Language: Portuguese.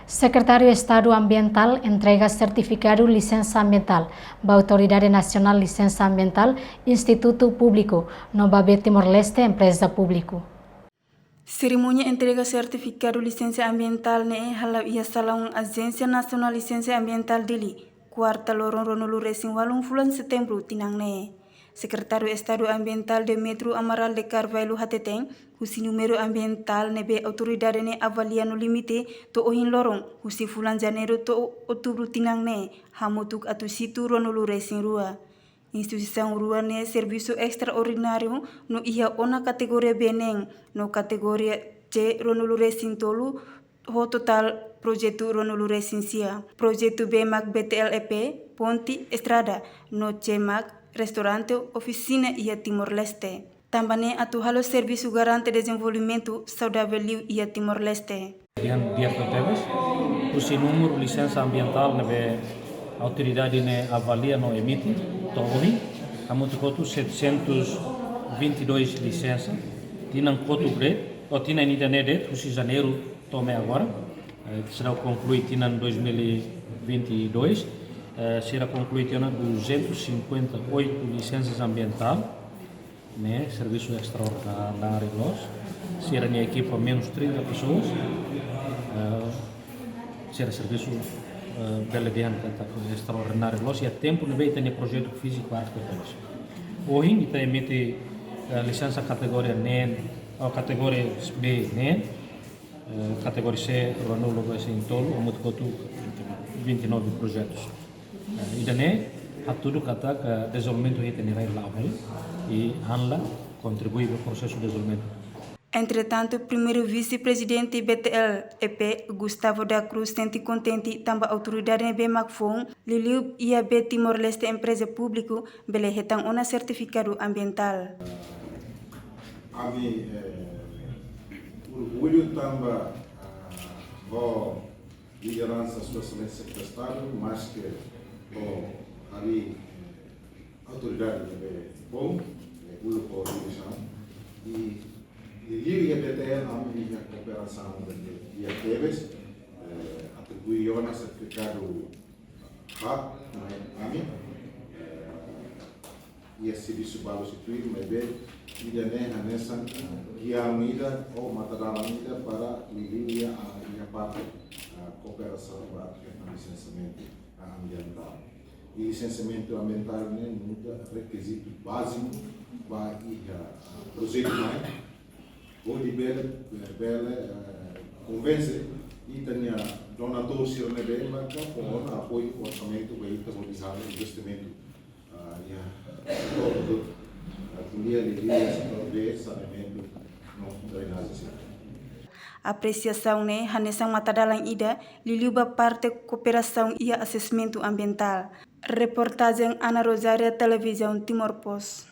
Secretário de Estado Ambiental entrega certificado licença ambiental da Autoridade Nacional Licença Ambiental Instituto Público no Babe Timor-Leste Empresa Público. Cerimônia entrega certificado licença ambiental ne halau ia salão Agência Nacional Licença Ambiental dili quarta lorong ronulu resin walung bulan setembro tinang ne. Secretário de Estado Ambiental de Metro Amaral de Carvalho Hateteng, husi número ambiental nebe autoridade ne avalia no limite to ohin lorong husi bulan janeiro to outubro tinang ne hamutuk atu situ ronulu resin rua. Instituição rua ne serviço extraordinário no ia ona categoria beneng no categoria C ronulu resin tolu ho total projeto ronulu resin sia. Projeto BMAC BTLEP ponte estrada no CMAC restaurante oficina ia Timor-Leste. Também atu halo serviço garante desenvolvimento saudável ia Timor-Leste. Dia Teves, o número licença ambiental nebe autoridade ne avalia no emite to hoje amonte coto 722 licença tinang coto grade ou tinang ida nede o janeiro tome agora será concluído tinang 2022 será concluído tinang 258 licenças ambiental né serviço extraordinário nós será minha equipa menos 30 pessoas será serviço belebihan kata extraordinário nós e a tempo no meio tem projeto físico arte depois hoje kita emite licença categoria NEN ou categoria B NEN categoria C Ronaldo vai ser em tolo muito coto 29 projetos e daí a tudo kata que desenvolvimento itu nilai lá e hanla contribui para o processo de desenvolvimento. Entretanto, primeiro vice-presidente BTL-EP, Gustavo da Cruz, sente contente também a autoridade de BMACFON, Liliu ia B Timor-Leste Empresa Público, bele hetang una certificado ambiental. A mim, orgulho também a liderança da sua excelência do Estado, mas que ali autoridade de BMACFON, orgulho por direção, e Liliu BTL a minha cooperação de Teves atribuiu a certificado RAP a mim e esse serviço para o instituir mas bem e nessa guia unida ou material unida para Liliu a minha parte cooperação para o licenciamento ambiental e licenciamento ambiental é um requisito básico para o projeto onde bela convence e tenha donador se não é bem mas com apoio orçamento vai ter realizado investimento e todo a mulher de talvez saneamento não drenagem. Apreciação né hanesan matadalang ida liliuba parte cooperação e assessamento ambiental. Reportagem Ana Rosária Televisão Timor Post.